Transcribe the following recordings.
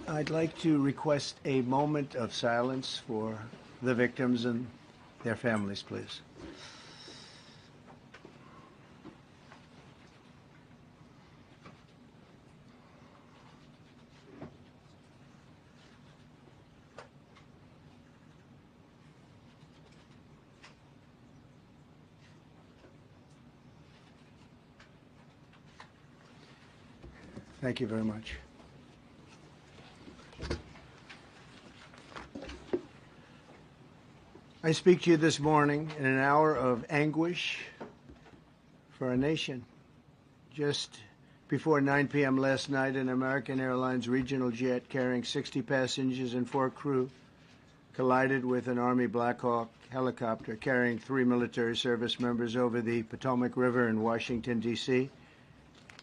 I'd like to request a moment of silence for the victims and their families, please. Thank you very much. I speak to you this morning in an hour of anguish for our nation. Just before 9 p.m. last night, an American Airlines regional jet carrying 60 passengers and 4 crew collided with an Army Black Hawk helicopter carrying 3 military service members over the Potomac River in Washington, D.C.,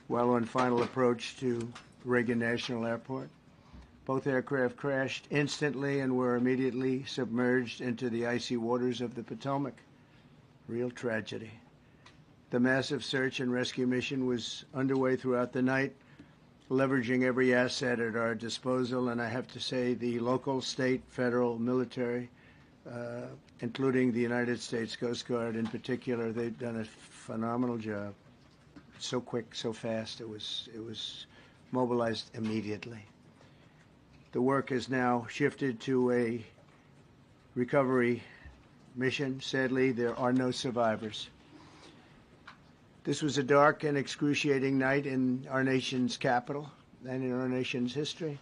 while on final approach to Reagan National Airport. Both aircraft crashed instantly and were immediately submerged into the icy waters of the Potomac. Real tragedy. The massive search and rescue mission was underway throughout the night, leveraging every asset at our disposal, and I have to say the local, state, federal, military, including the United States Coast Guard in particular, they've done a phenomenal job. So quick, so fast. It was mobilized immediately. The work has now shifted to a recovery mission. Sadly, there are no survivors. This was a dark and excruciating night in our nation's capital and in our nation's history,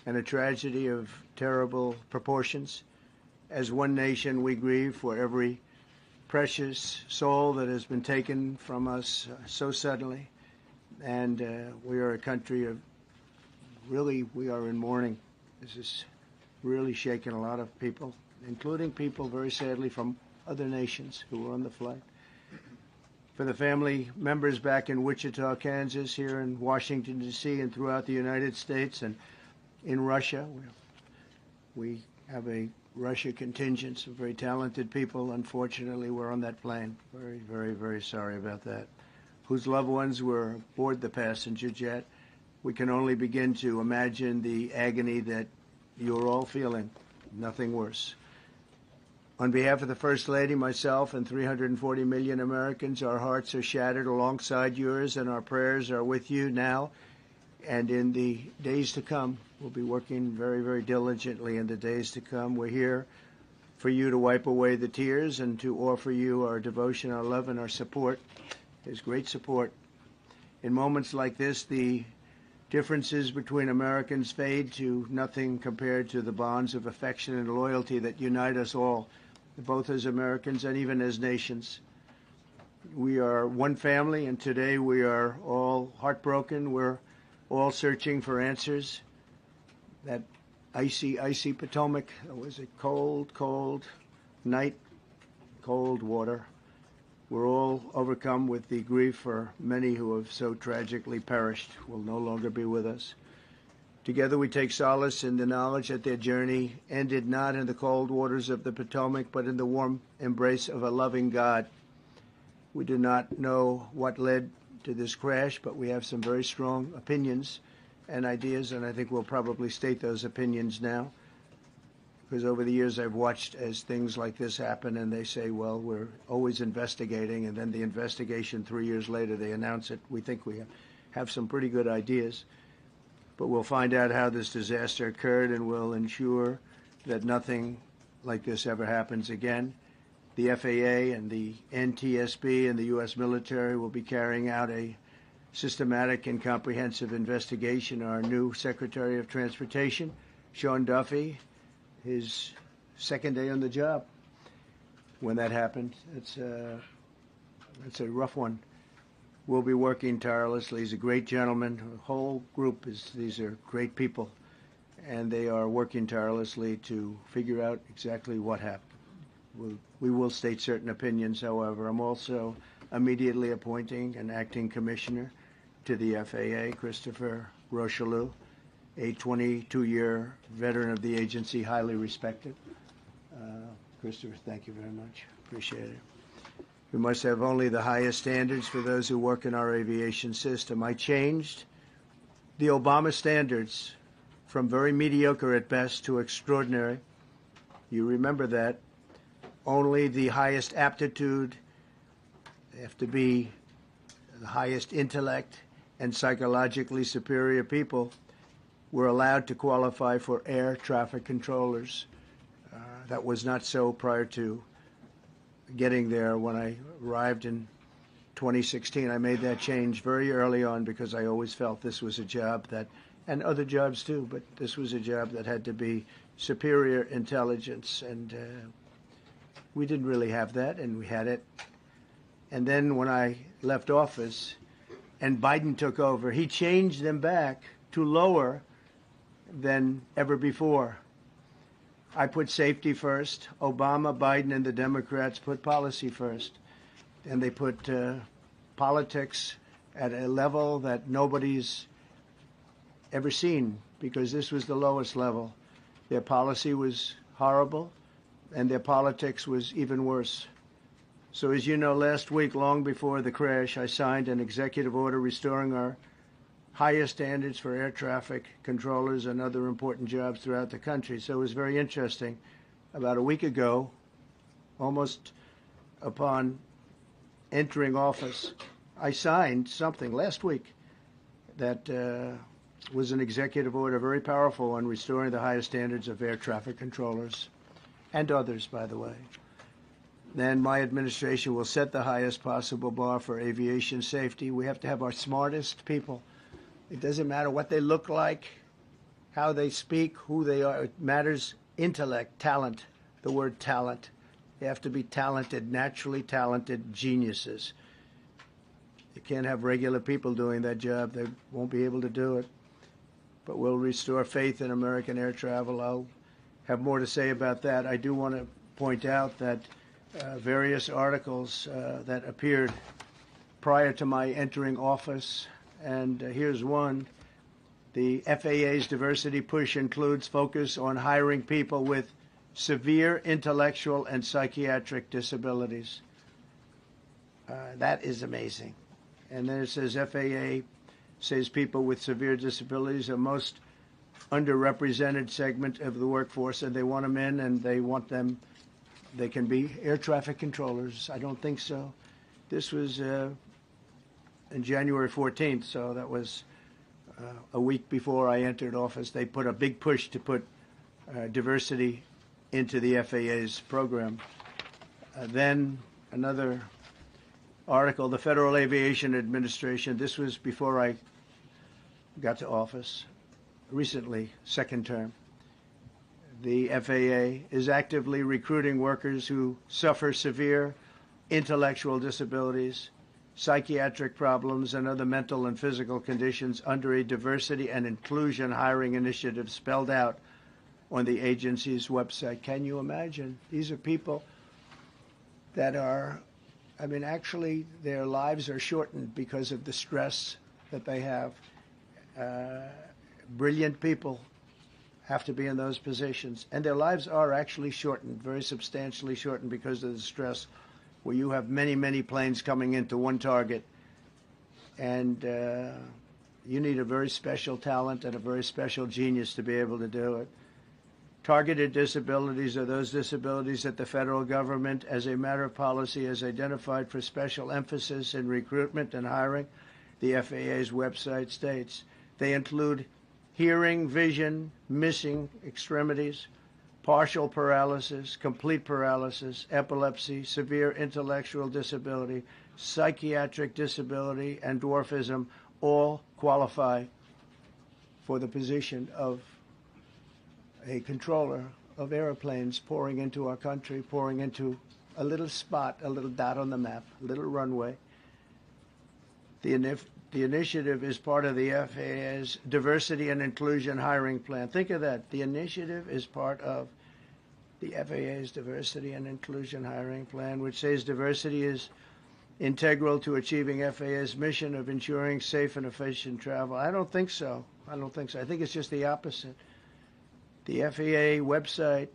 and a tragedy of terrible proportions. As one nation, we grieve for every precious soul that has been taken from us so suddenly, and we are a country of we are in mourning. This is really shaken a lot of people, including people, very sadly, from other nations who were on the flight. For the family members back in Wichita, Kansas, here in Washington, D.C., and throughout the United States and in Russia, we have a Russia contingent, some very talented people. Unfortunately, were on that plane. Very, very, very sorry about that. Whose loved ones were aboard the passenger jet. We can only begin to imagine the agony that you're all feeling. Nothing worse. On behalf of the First Lady, myself, and 340 million Americans, our hearts are shattered alongside yours, and our prayers are with you now and in the days to come. We'll be working very, very diligently in the days to come. We're here for you to wipe away the tears and to offer you our devotion, our love, and our support. There's great support. In moments like this, the differences between Americans fade to nothing compared to the bonds of affection and loyalty that unite us all, both as Americans and even as nations. We are one family, and today we are all heartbroken. We're all searching for answers. That icy, icy Potomac, it was a cold, cold night, cold water. We're all overcome with the grief for many who have so tragically perished, will no longer be with us. Together we take solace in the knowledge that their journey ended not in the cold waters of the Potomac, but in the warm embrace of a loving God. We do not know what led to this crash, but we have some very strong opinions and ideas, and I think we'll probably state those opinions now. Because over the years I've watched as things like this happen, and they say, well, we're always investigating, and then the investigation 3 years later, they announce it. We think we have some pretty good ideas. But we'll find out how this disaster occurred, and we'll ensure that nothing like this ever happens again. The FAA and the NTSB and the U.S. military will be carrying out a systematic and comprehensive investigation. Our new Secretary of Transportation, Sean Duffy, his second day on the job when that happened. It's a rough one. We'll be working tirelessly. He's a great gentleman. The whole group these are great people, and they are working tirelessly to figure out exactly what happened. We will state certain opinions, however. I'm also immediately appointing an acting commissioner to the FAA, Christopher Rocheleau, a 22-year veteran of the agency, highly respected. Christopher, thank you very much. Appreciate it. We must have only the highest standards for those who work in our aviation system. I changed the Obama standards from very mediocre at best to extraordinary. You remember that. Only the highest aptitude, they have to be the highest intellect and psychologically superior people were allowed to qualify for air traffic controllers. That was not so prior to getting there. When I arrived in 2016, I made that change very early on because I always felt this was a job that, and other jobs too, but this was a job that had to be superior intelligence, and we didn't really have that, and we had it. And then when I left office and Biden took over, he changed them back to lower than ever before. I put safety first. Obama, Biden, and the Democrats put policy first. And they put politics at a level that nobody's ever seen, because this was the lowest level. Their policy was horrible, and their politics was even worse. So as you know, last week, long before the crash, I signed an executive order restoring our highest standards for air traffic controllers and other important jobs throughout the country. So it was very interesting. About a week ago, almost upon entering office, I signed something last week that was an executive order, very powerful, on restoring the highest standards of air traffic controllers and others, by the way. Then my administration will set the highest possible bar for aviation safety. We have to have our smartest people. It doesn't matter what they look like, how they speak, who they are. It matters intellect, talent, the word talent. They have to be talented, naturally talented geniuses. You can't have regular people doing that job. They won't be able to do it. But we'll restore faith in American air travel. I'll have more to say about that. I do want to point out that various articles that appeared prior to my entering office, and here's one. The FAA's diversity push includes focus on hiring people with severe intellectual and psychiatric disabilities. That is amazing. And then it says FAA says people with severe disabilities are most underrepresented segment of the workforce, and they want them in, and they want them, they can be air traffic controllers. I don't think so. This was in January 14th, so that was a week before I entered office. They put a big push to put diversity into the FAA's program. Then another article, the Federal Aviation Administration, this was before I got to office, recently, second term. The FAA is actively recruiting workers who suffer severe intellectual disabilities, psychiatric problems, and other mental and physical conditions under a diversity and inclusion hiring initiative spelled out on the agency's website. Can you imagine? These are people that are, I mean, actually their lives are shortened because of the stress that they have. Brilliant people have to be in those positions, and their lives are actually shortened, very substantially shortened, because of the stress, where you have many, many planes coming into one target, and you need a very special talent and a very special genius to be able to do it. Targeted disabilities are those disabilities that the federal government, as a matter of policy, has identified for special emphasis in recruitment and hiring. The FAA's website states they include hearing, vision, missing extremities, partial paralysis, complete paralysis, epilepsy, severe intellectual disability, psychiatric disability, and dwarfism all qualify for the position of a controller of airplanes pouring into our country, pouring into a little spot, a little dot on the map, a little runway. The initiative is part of the FAA's Diversity and Inclusion Hiring Plan. Think of that. The initiative is part of the FAA's Diversity and Inclusion Hiring Plan, which says diversity is integral to achieving FAA's mission of ensuring safe and efficient travel. I don't think so. I think it's just the opposite. The FAA website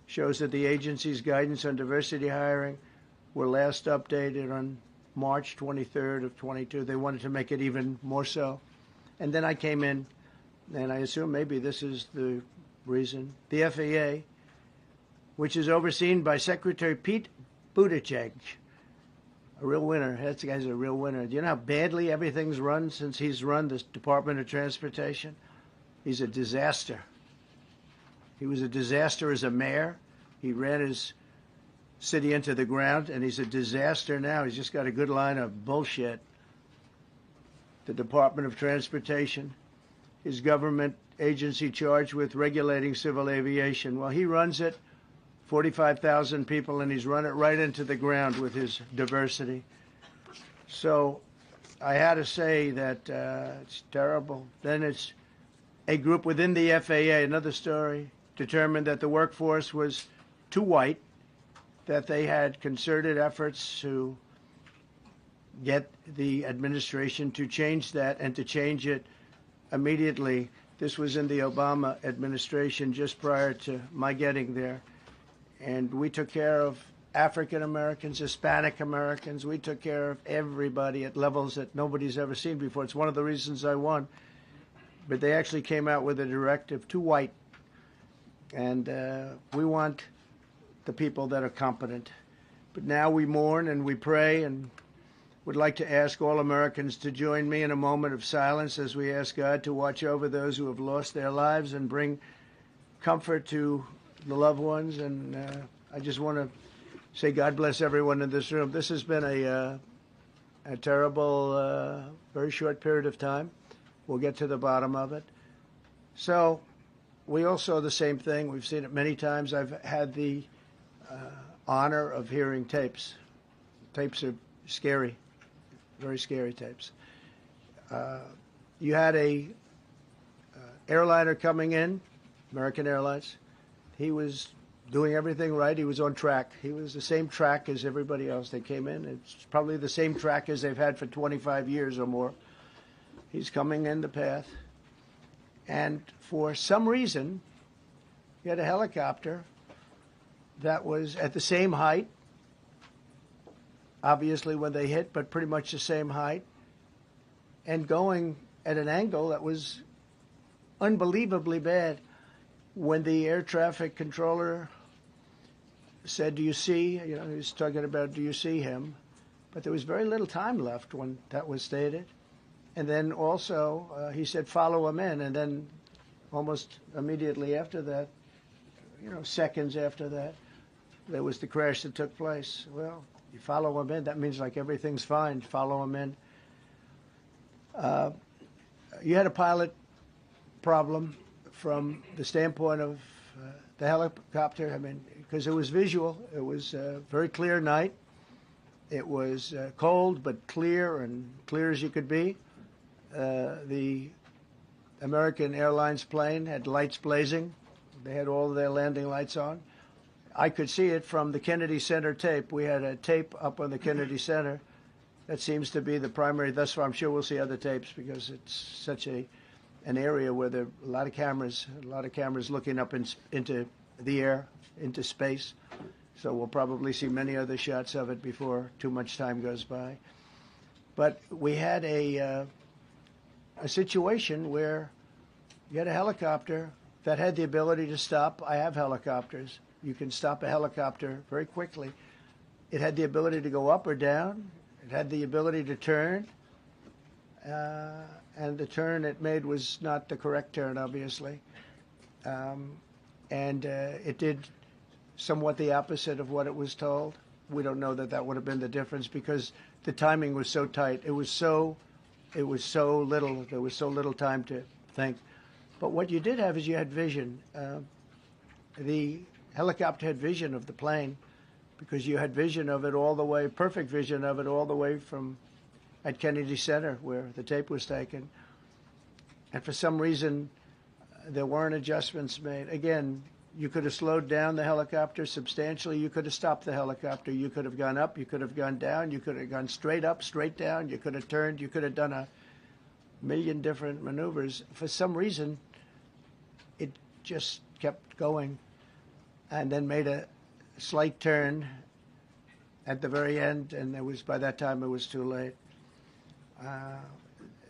shows that the agency's guidance on diversity hiring were last updated on March 23rd of 22. They wanted to make it even more so. And then I came in and I assume maybe this is the reason, the FAA, which is overseen by Secretary Pete Buttigieg, a real winner. That guy's a real winner. Do you know how badly everything's run since he's run this Department of Transportation? He's a disaster. He was a disaster as a mayor. He ran his city into the ground, and he's a disaster now. He's just got a good line of bullshit. The Department of Transportation, his government agency charged with regulating civil aviation. Well, he runs it, 45,000 people, and he's run it right into the ground with his diversity. So I had to say that it's terrible. Then it's a group within the FAA, another story, determined that the workforce was too white, that they had concerted efforts to get the administration to change that and to change it immediately. This was in the Obama administration just prior to my getting there. And we took care of African Americans, Hispanic Americans. We took care of everybody at levels that nobody's ever seen before. It's one of the reasons I won. But they actually came out with a directive, too white. And we want the people that are competent. But now we mourn and we pray and would like to ask all Americans to join me in a moment of silence as we ask God to watch over those who have lost their lives and bring comfort to the loved ones. And I just want to say God bless everyone in this room. This has been a terrible, very short period of time. We'll get to the bottom of it. So we all saw the same thing. We've seen it many times. I've had the honor of hearing tapes. Tapes are scary, very scary tapes. You had a airliner coming in, American Airlines. He was doing everything right. He was on track. He was the same track as everybody else. They came in. It's probably the same track as they've had for 25 years or more. He's coming in the path. And for some reason, he had a helicopter that was at the same height, obviously when they hit, but pretty much the same height, and going at an angle that was unbelievably bad. When the air traffic controller said, "Do you see?" He was talking about, "Do you see him?" But there was very little time left when that was stated. And then also he said, "Follow him in." And then almost immediately after that, seconds after that, there was the crash that took place. Well, you follow him in. That means like everything's fine. Follow him in. You had a pilot problem from the standpoint of the helicopter. I mean, because it was visual. It was a very clear night. It was cold but clear, and clear as you could be. The American Airlines plane had lights blazing. They had all of their landing lights on. I could see it from the Kennedy Center tape. We had a tape up on the Kennedy Center. That seems to be the primary. Thus far, I'm sure we'll see other tapes because it's such an area where there are a lot of cameras looking up into the air, into space. So we'll probably see many other shots of it before too much time goes by. But we had a situation where you had a helicopter that had the ability to stop. I have helicopters. You can stop a helicopter very quickly. It had the ability to go up or down. It had the ability to turn. And the turn it made was not the correct turn, obviously. And it did somewhat the opposite of what it was told. We don't know that would have been the difference because the timing was so tight. It was so little. There was so little time to think. But what you did have is you had vision. The helicopter had vision of the plane because you had vision of it all the way, perfect vision of it all the way from at Kennedy Center where the tape was taken. And for some reason, there weren't adjustments made. Again, you could have slowed down the helicopter substantially. You could have stopped the helicopter. You could have gone up. You could have gone down. You could have gone straight up, straight down. You could have turned. You could have done a million different maneuvers. For some reason, it just kept going and then made a slight turn at the very end, and by that time it was too late.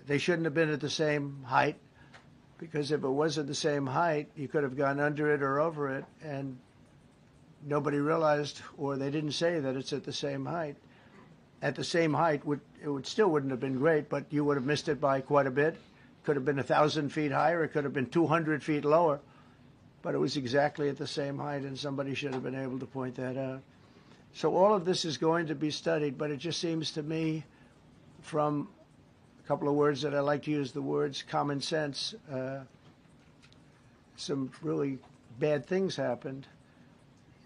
They shouldn't have been at the same height. because if it wasn't the same height, you could have gone under it or over it, and nobody realized, or they didn't say that it's at the same height. At the same height, it still wouldn't have been great, but you would have missed it by quite a bit. Could have been 1,000 feet higher. It could have been 200 feet lower, but it was exactly at the same height, and somebody should have been able to point that out. So all of this is going to be studied, but it just seems to me, from a couple of words that I like to use, the words common sense, some really bad things happened,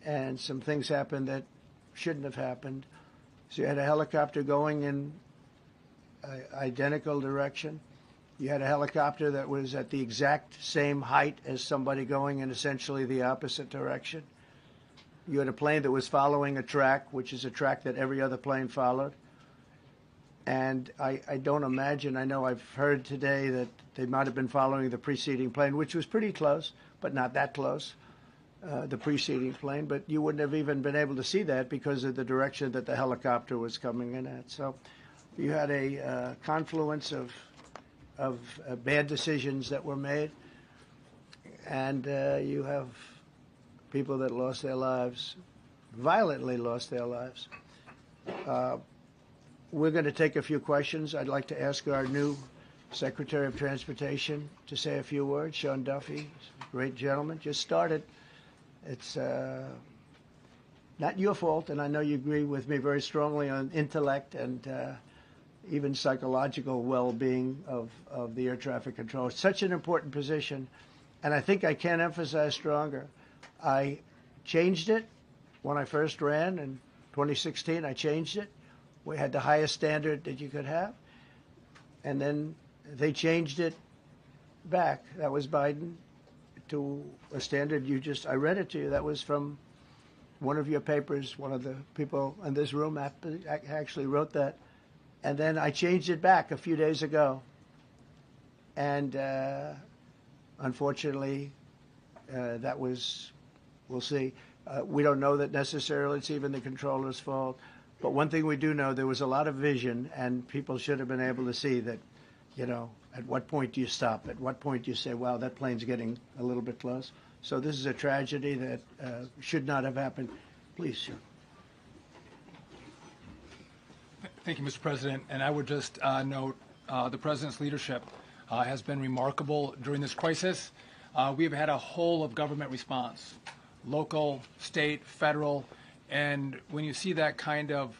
and some things happened that shouldn't have happened. So you had a helicopter going in an identical direction. You had a helicopter that was at the exact same height as somebody going in essentially the opposite direction. You had a plane that was following a track, which is a track that every other plane followed. And I don't imagine, I know I've heard today that they might have been following the preceding plane, which was pretty close, but not that close, the preceding plane. But you wouldn't have even been able to see that because of the direction that the helicopter was coming in at. So you had a confluence of bad decisions that were made, and you have people that lost their lives, violently lost their lives. We're going to take a few questions. I'd like to ask our new Secretary of Transportation to say a few words. Sean Duffy, great gentleman, just started. It's not your fault, and I know you agree with me very strongly on intellect and even psychological well-being of the air traffic control. It's such an important position, and I think I can't emphasize stronger. I changed it when I first ran in 2016. I changed it. We had the highest standard that you could have, and then they changed it back. That was Biden, to a standard I read it to you. That was from one of your papers. One of the people in this room actually wrote that. And then I changed it back a few days ago. And unfortunately, that was, we'll see. We don't know that necessarily it's even the controller's fault. But one thing we do know, there was a lot of vision, and people should have been able to see that, at what point do you stop? At what point do you say, wow, that plane's getting a little bit close? So this is a tragedy that should not have happened. Please, sir. Thank you, Mr. President. And I would just note the President's leadership has been remarkable during this crisis. We have had a whole of government response, local, state, federal, and when you see that kind of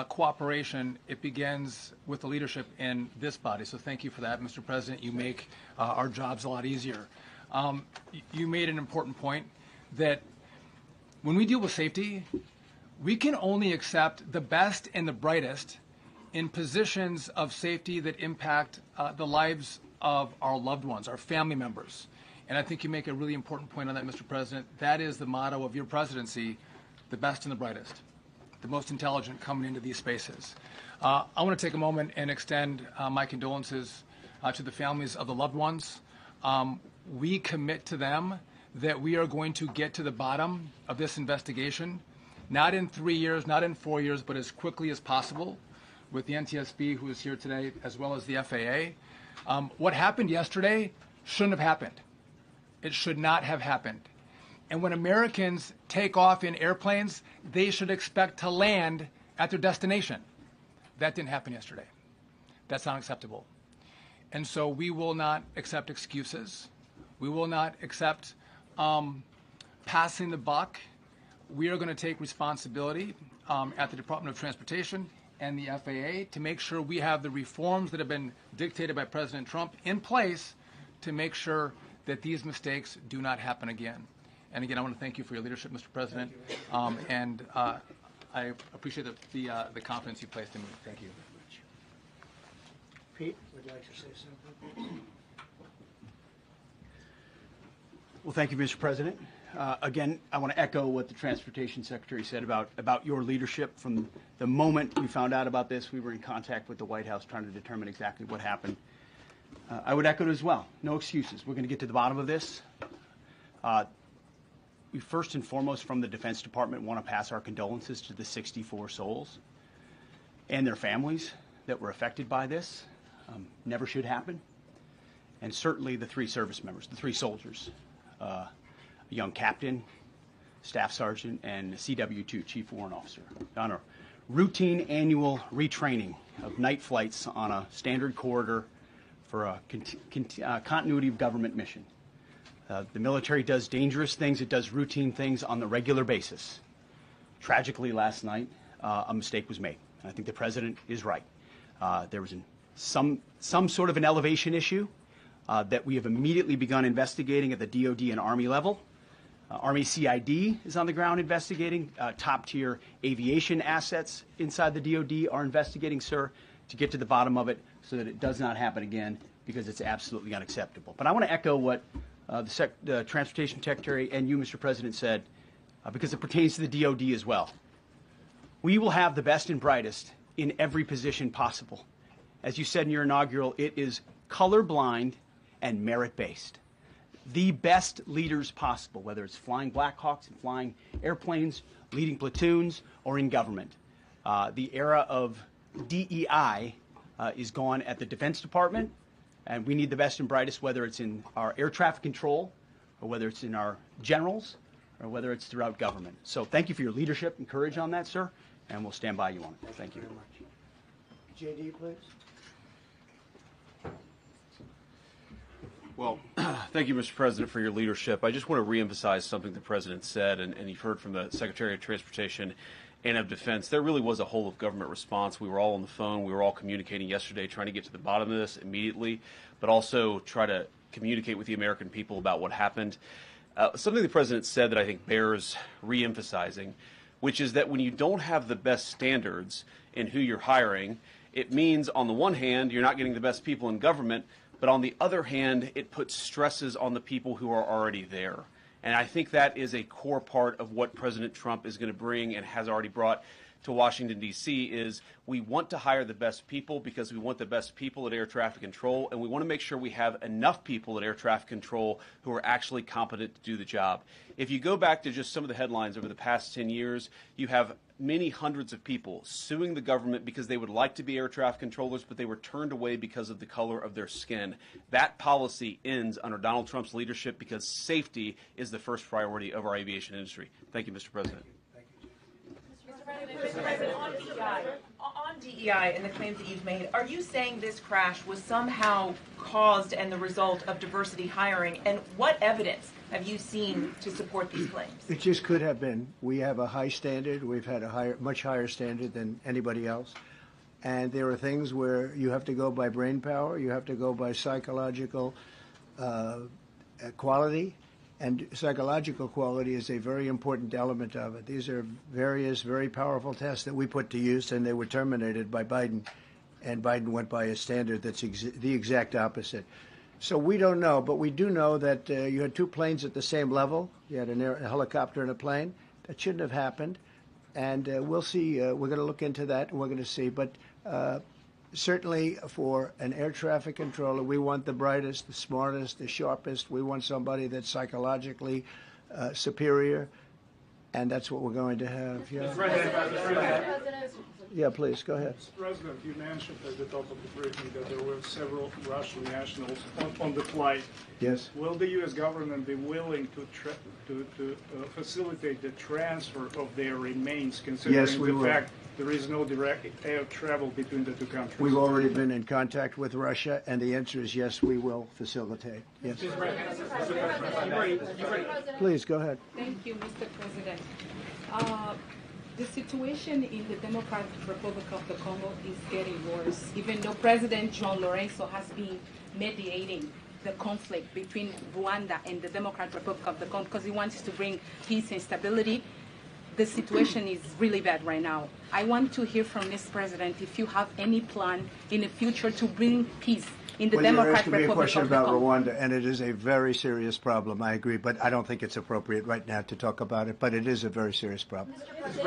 cooperation, it begins with the leadership in this body. So thank you for that, Mr. President. You make our jobs a lot easier. You made an important point that when we deal with safety, we can only accept the best and the brightest in positions of safety that impact the lives of our loved ones, our family members. And I think you make a really important point on that, Mr. President. That is the motto of your presidency, the best and the brightest, the most intelligent coming into these spaces. I want to take a moment and extend my condolences to the families of the loved ones. We commit to them that we are going to get to the bottom of this investigation, not in 3 years, not in 4 years, but as quickly as possible, with the NTSB, who is here today, as well as the FAA. What happened yesterday shouldn't have happened. It should not have happened. And when Americans take off in airplanes, they should expect to land at their destination. That didn't happen yesterday. That's not acceptable. And so we will not accept excuses. We will not accept passing the buck. We are going to take responsibility at the Department of Transportation and the FAA to make sure we have the reforms that have been dictated by President Trump in place to make sure that these mistakes do not happen again. And again, I want to thank you for your leadership, Mr. President, and I appreciate the confidence you placed in me. Thank you. Pete, would you like to say something? Well, thank you, Mr. President. Again, I want to echo what the Transportation Secretary said about your leadership. From the moment we found out about this, we were in contact with the White House trying to determine exactly what happened. I would echo it as well. No excuses. We're going to get to the bottom of this. We first and foremost, from the Defense Department, want to pass our condolences to the 64 souls and their families that were affected by this. Never should happen. and certainly the 3 service members, the 3 soldiers, a young captain, staff sergeant, and CW2, Chief Warrant Officer, on a routine annual retraining of night flights on a standard corridor for a continuity of government mission. The military does dangerous things. It does routine things on the regular basis. Tragically, last night, a mistake was made. I think the president is right. There was some sort of an elevation issue that we have immediately begun investigating at the DOD and Army level. Army CID is on the ground investigating. Top-tier aviation assets inside the DOD are investigating, sir, to get to the bottom of it so that it does not happen again, because it's absolutely unacceptable. But I want to echo what the Transportation Secretary and you, Mr. President, said, because it pertains to the DOD as well. We will have the best and brightest in every position possible. As you said in your inaugural, it is colorblind and merit-based. The best leaders possible, whether it's flying Black Hawks and flying airplanes, leading platoons, or in government. The era of DEI is gone at the Defense Department, and we need the best and brightest, whether it's in our air traffic control, or whether it's in our generals, or whether it's throughout government. So thank you for your leadership and courage on that, sir, and we'll stand by you on it. Thank you. JD, please. Well, thank you, Mr. President, for your leadership. I just want to reemphasize something the President said, and you've heard from the Secretary of Transportation and of Defense. There really was a whole of government response. We were all on the phone. We were all communicating yesterday, trying to get to the bottom of this immediately, but also try to communicate with the American people about what happened. Something the President said that I think bears reemphasizing, which is that when you don't have the best standards in who you're hiring, it means, on the one hand, you're not getting the best people in government, but on the other hand, it puts stresses on the people who are already there. And I think that is a core part of what President Trump is going to bring and has already brought to Washington, D.C., is we want to hire the best people because we want the best people at air traffic control, and we want to make sure we have enough people at air traffic control who are actually competent to do the job. If you go back to just some of the headlines over the past 10 years, you have many hundreds of people suing the government because they would like to be air traffic controllers, but they were turned away because of the color of their skin. That policy ends under Donald Trump's leadership because safety is the first priority of our aviation industry. Thank you, Mr. President. Mr. President, on DEI and the claims that you've made, are you saying this crash was somehow caused and the result of diversity hiring? And what evidence have you seen to support these claims? It just could have been. We have a high standard. We've had a much higher standard than anybody else. And there are things where you have to go by brain power. You have to go by psychological quality. And psychological quality is a very important element of it. These are various very powerful tests that we put to use, and they were terminated by Biden. And Biden went by a standard that's the exact opposite. So we don't know, but we do know that you had 2 planes at the same level. You had a helicopter and a plane. That shouldn't have happened. And we'll see. We're going to look into that, and we're going to see. But certainly for an air traffic controller, we want the brightest, the smartest, the sharpest. We want somebody that's psychologically superior, and that's what we're going to have. Yeah. Yeah, please, go ahead. Mr. President, you mentioned at the top of the briefing that there were several Russian nationals on the flight. Yes. Will the U.S. government be willing to facilitate the transfer of their remains, considering the fact there is no direct air travel between the 2 countries? We've already been in contact with Russia, and the answer is yes, we will facilitate. Yes. Please, go ahead. Thank you, Mr. President. The situation in the Democratic Republic of the Congo is getting worse, even though President João Lourenço has been mediating the conflict between Rwanda and the Democratic Republic of the Congo because he wants to bring peace and stability. The situation is really bad right now. I want to hear from Mr. President if you have any plan in the future to bring peace in the Democratic Republic of the Congo. You're asking me a question about Rwanda, and it is a very serious problem. I agree, but I don't think it's appropriate right now to talk about it. But it is a very serious problem. Mr.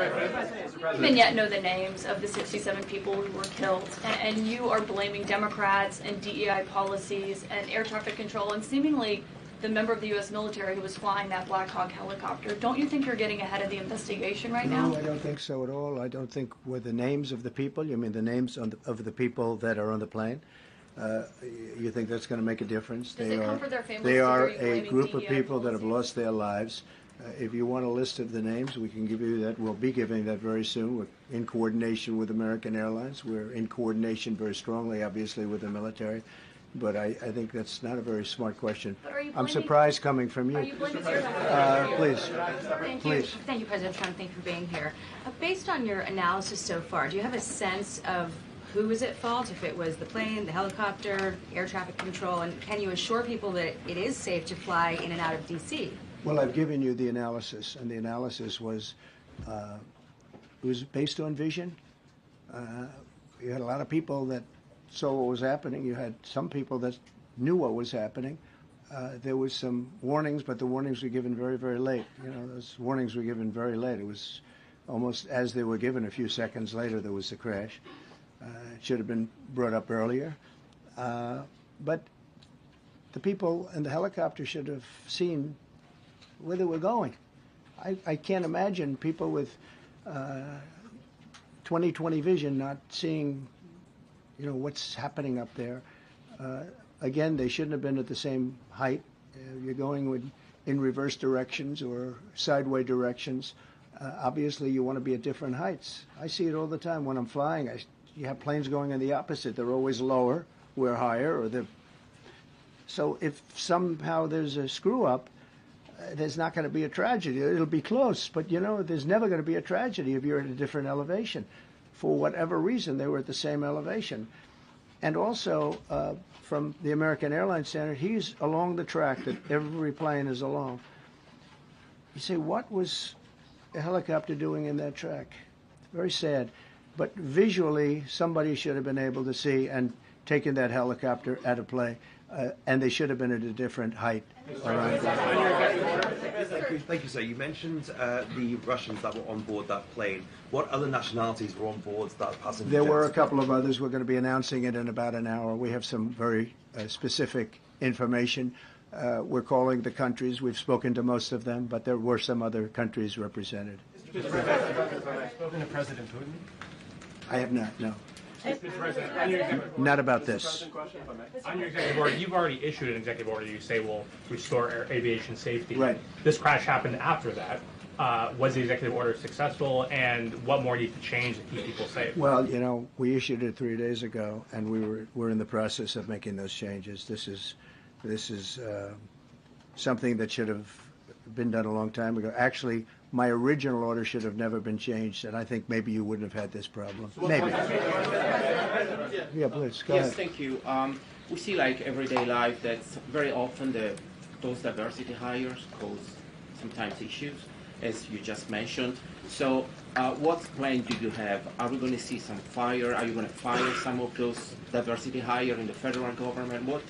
President, we even yet know the names of the 67 people who were killed, and you are blaming Democrats and DEI policies and air traffic control, and seemingly the member of the U.S. military who was flying that Black Hawk helicopter. Don't you think you're getting ahead of the investigation right now? No, I don't think so at all. I don't think with the names of the people. You mean the names of the people that are on the plane? You think that's going to make a difference? Does it comfort their families They to are hear you a blaming group of DEI people that have policies? lost their lives. If you want a list of the names, we can give you that. We'll be giving that very soon. We're in coordination with American Airlines. We're in coordination very strongly, obviously, with the military. But I think that's not a very smart question. But are you I'm blaming- surprised coming from you. Are you blaming your Please. Thank Please. you. Thank you, President Trump. Thank you for being here. Based on your analysis so far, do you have a sense of who was at fault, if it was the plane, the helicopter, air traffic control, and can you assure people that it is safe to fly in and out of D.C.? Well, I've given you the analysis, and the analysis was it was based on vision. You had a lot of people that saw what was happening. You had some people that knew what was happening. There was some warnings, but the warnings were given very, very late. You know, those warnings were given very late. It was almost as they were given. A few seconds later, there was the crash. It should have been brought up earlier. But the people in the helicopter should have seen where they were going. I can't imagine people with 20/20 vision not seeing, you know, what's happening up there. Again, they shouldn't have been at the same height. You're going in reverse directions or sideways directions. Obviously, you want to be at different heights. I see it all the time when I'm flying. You have planes going in the opposite. They're always lower. We're higher. So if somehow there's a screw up, there's not going to be a tragedy. It'll be close, but you know, there's never going to be a tragedy if you're at a different elevation. For whatever reason, they were at the same elevation. And also, from the American Airlines standard, he's along the track that every plane is along. You say, what was a helicopter doing in that track? Very sad. But visually, somebody should have been able to see and taken that helicopter out of play. And they should have been at a different height. All right. Thank you, sir. You mentioned the Russians that were on board that plane. What other nationalities were on board that passenger There were a jet? couple of others. We're going to be announcing it in about an hour. We have some very specific information. We're calling the countries. We've spoken to most of them, but there were some other countries represented. Mr. President, spoken to President Putin? I have not, no. Mr. President, on your executive Not about this. On your executive order, you've already issued an executive order you say will restore aviation safety. Right. This crash happened after that. Was the executive order successful, and what more needs to change to keep people safe? Well, you know, we issued it 3 days ago, and we're in the process of making those changes. This is something that should have been done a long time ago. Actually, my original order should have never been changed, and I think maybe you wouldn't have had this problem. Maybe. Yeah, please, go ahead. Yes, thank you. We see like everyday life that very often those diversity hires cause sometimes issues, as you just mentioned. So what plan do you have? Are we going to see some fire? Are you going to fire some of those diversity hires in the federal government? What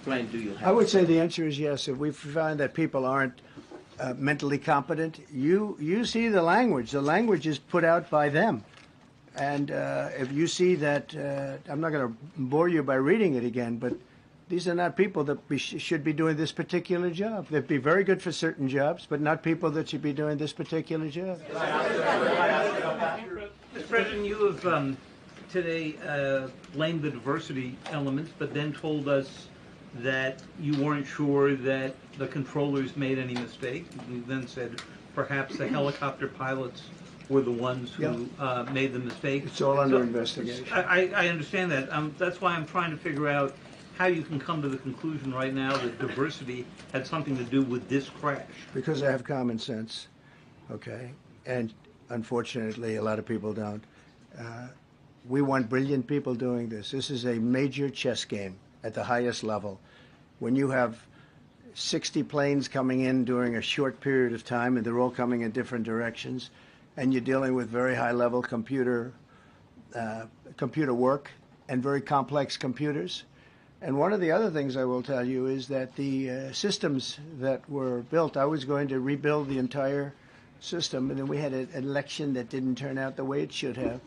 plan do you have? I would say the answer is yes. If we find that people aren't mentally competent, you see the language. The language is put out by them. And if you see that, I'm not going to bore you by reading it again, but these are not people that should be doing this particular job. They'd be very good for certain jobs, but not people that should be doing this particular job. Mr. President, you have today blamed the diversity elements, but then told us that you weren't sure that the controllers made any mistake. You then said perhaps the helicopter pilots were the ones who made the mistake. It's all under investigation. I understand that. That's why I'm trying to figure out how you can come to the conclusion right now that diversity had something to do with this crash. Because I have common sense, okay? And unfortunately, a lot of people don't. We want brilliant people doing this. This is a major chess game at the highest level. When you have 60 planes coming in during a short period of time, and they're all coming in different directions, and you're dealing with very high-level computer work and very complex computers. And one of the other things I will tell you is that the systems that were built, I was going to rebuild the entire system, and then we had an election that didn't turn out the way it should have.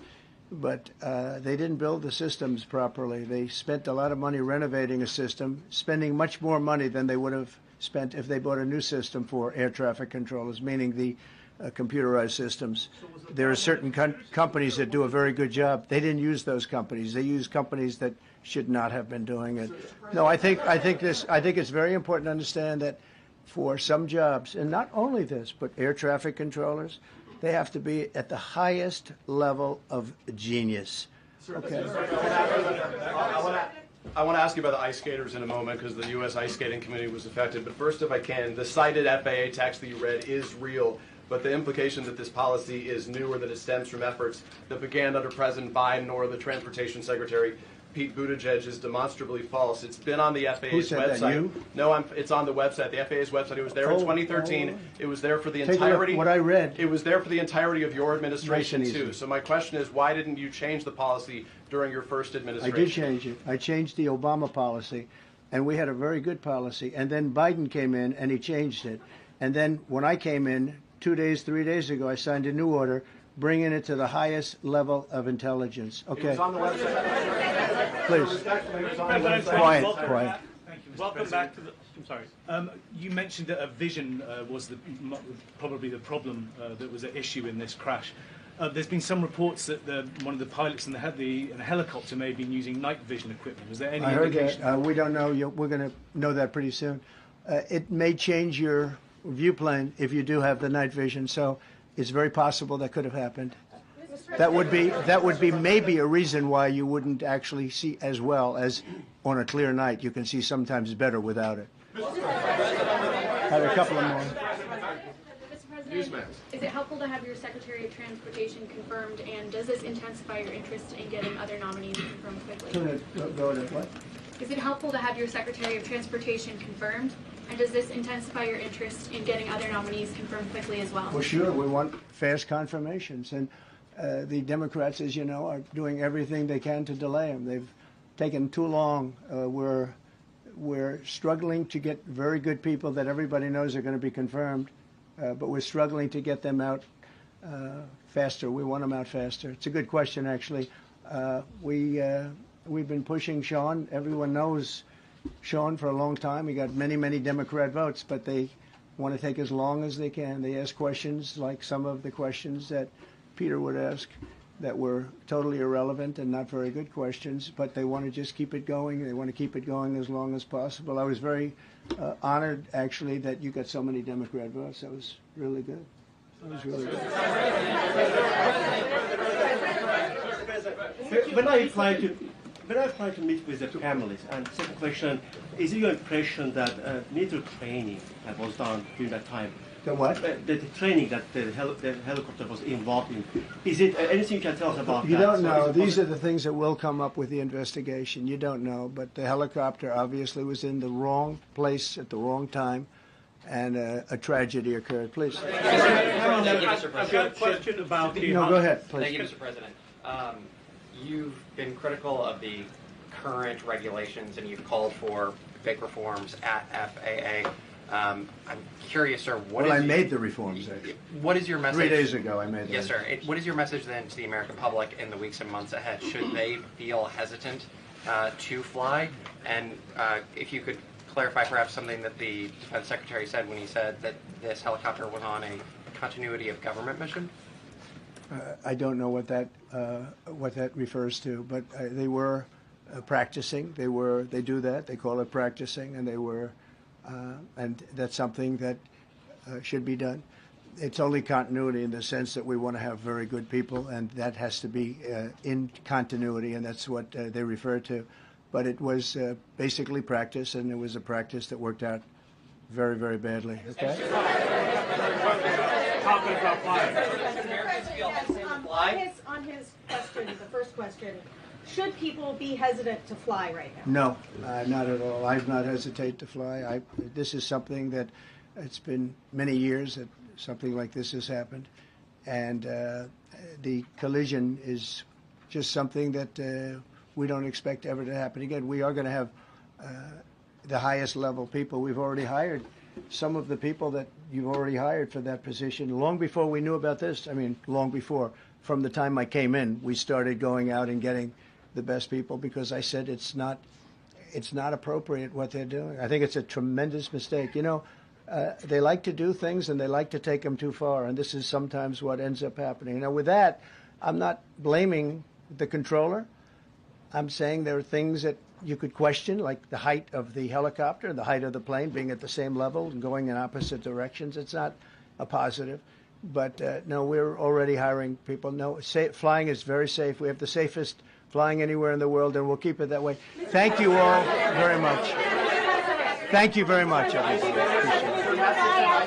But they didn't build the systems properly. They spent a lot of money renovating a system, spending much more money than they would have spent if they bought a new system for air traffic controllers, meaning the computerized systems. There are certain companies that do a very good job. They didn't use those companies. They used companies that should not have been doing it. No, I think it's very important to understand that for some jobs, and not only this, but air traffic controllers, they have to be at the highest level of genius. Okay. I want to ask you about the ice skaters in a moment because the U.S. Ice Skating Committee was affected. But first, if I can, the cited FAA text that you read is real. But the implication that this policy is new or that it stems from efforts that began under President Biden or the Transportation Secretary Pete Buttigieg is demonstrably false. It's been on the FAA's Who said website. That, you? No, it's on the website, the FAA's website. It was there in 2013. It was there for the Take entirety. A look, what I read. It was there for the entirety of your administration Nice and too. easy. So my question is, why didn't you change the policy during your first I administration? did change it. I changed the Obama policy, and we had a very good policy. And then Biden came in, and he changed it. And then when I came in 3 days ago, I signed a new order bringing it to the highest level of intelligence. Okay. It was on the website. Please. Quiet. Thank you, Mr. Welcome President. Back to the. I'm sorry. You mentioned that a vision was probably the problem that was at issue in this crash. There's been some reports that one of the pilots in the helicopter may have been using night vision equipment. Was there any indication? I heard that. We don't know. We're going to know that pretty soon. It may change your viewplane if you do have the night vision. So it's very possible that could have happened. That would be maybe a reason why you wouldn't actually see as well as on a clear night. You can see sometimes better without it. Have a couple of more. Mr. President, is it helpful to have your Secretary of Transportation confirmed, and does this intensify your interest in getting other nominees confirmed quickly? Go to what? Is it helpful to have your Secretary of Transportation confirmed, and does this intensify your interest in getting other nominees confirmed quickly as well? Well, sure. We want fast confirmations, and the Democrats, as you know, are doing everything they can to delay them. They've taken too long. We're struggling to get very good people that everybody knows are going to be confirmed, but we're struggling to get them out faster. We want them out faster. It's a good question, actually. We've been pushing Sean. Everyone knows Sean for a long time. He got many, many Democrat votes, but they want to take as long as they can. They ask questions like some of the questions that Peter would ask that were totally irrelevant and not very good questions, but they want to just keep it going. They want to keep it going as long as possible. I was very honored, actually, that you got so many Democrat votes. That was really good. That was really good. When I try to meet with the families, and second question, is it your impression that military training that was done during that time? The what? The training that the helicopter was involved in. Is it anything you can tell us about You that? don't know. These are the things that will come up with the investigation. You don't know. But the helicopter obviously was in the wrong place at the wrong time, and a tragedy occurred. Please. Thank you, Mr. President. I've got a question about the... No, go ahead, please. Thank you, Mr. President. You've been critical of the current regulations, and you've called for big reforms at FAA. I'm curious, sir, I made the reforms, actually. What is your message? 3 days ago, I made them. Yes, sir. What is your message then to the American public in the weeks and months ahead? Should they feel hesitant to fly? And if you could clarify perhaps something that the Defense Secretary said when he said that this helicopter was on a continuity of government mission? I don't know what that refers to, but they were practicing. They do that. They call it practicing, and they were. And that's something that should be done. It's only continuity in the sense that we want to have very good people, and that has to be in continuity, and that's what they refer to. But it was basically practice, and it was a practice that worked out very, very badly. Okay? On his question, the first question, should people be hesitant to fly right now? No, not at all. I've not hesitated to fly. This is something that it's been many years that something like this has happened, and the collision is just something that we don't expect ever to happen again. We are going to have the highest level people. We've already hired some of the people that you've already hired for that position long before we knew about this. I mean, long before. From the time I came in, we started going out and getting the best people because I said it's not appropriate what they're doing. I think it's a tremendous mistake. You know, they like to do things and they like to take them too far, and this is sometimes what ends up happening. Now, with that, I'm not blaming the controller. I'm saying there are things that you could question, like the height of the helicopter, the height of the plane being at the same level and going in opposite directions. It's not a positive. But no, we're already hiring people. No, flying is very safe. We have the safest flying anywhere in the world, and we'll keep it that way. Thank you all very much. Thank you very much, everybody. Appreciate it.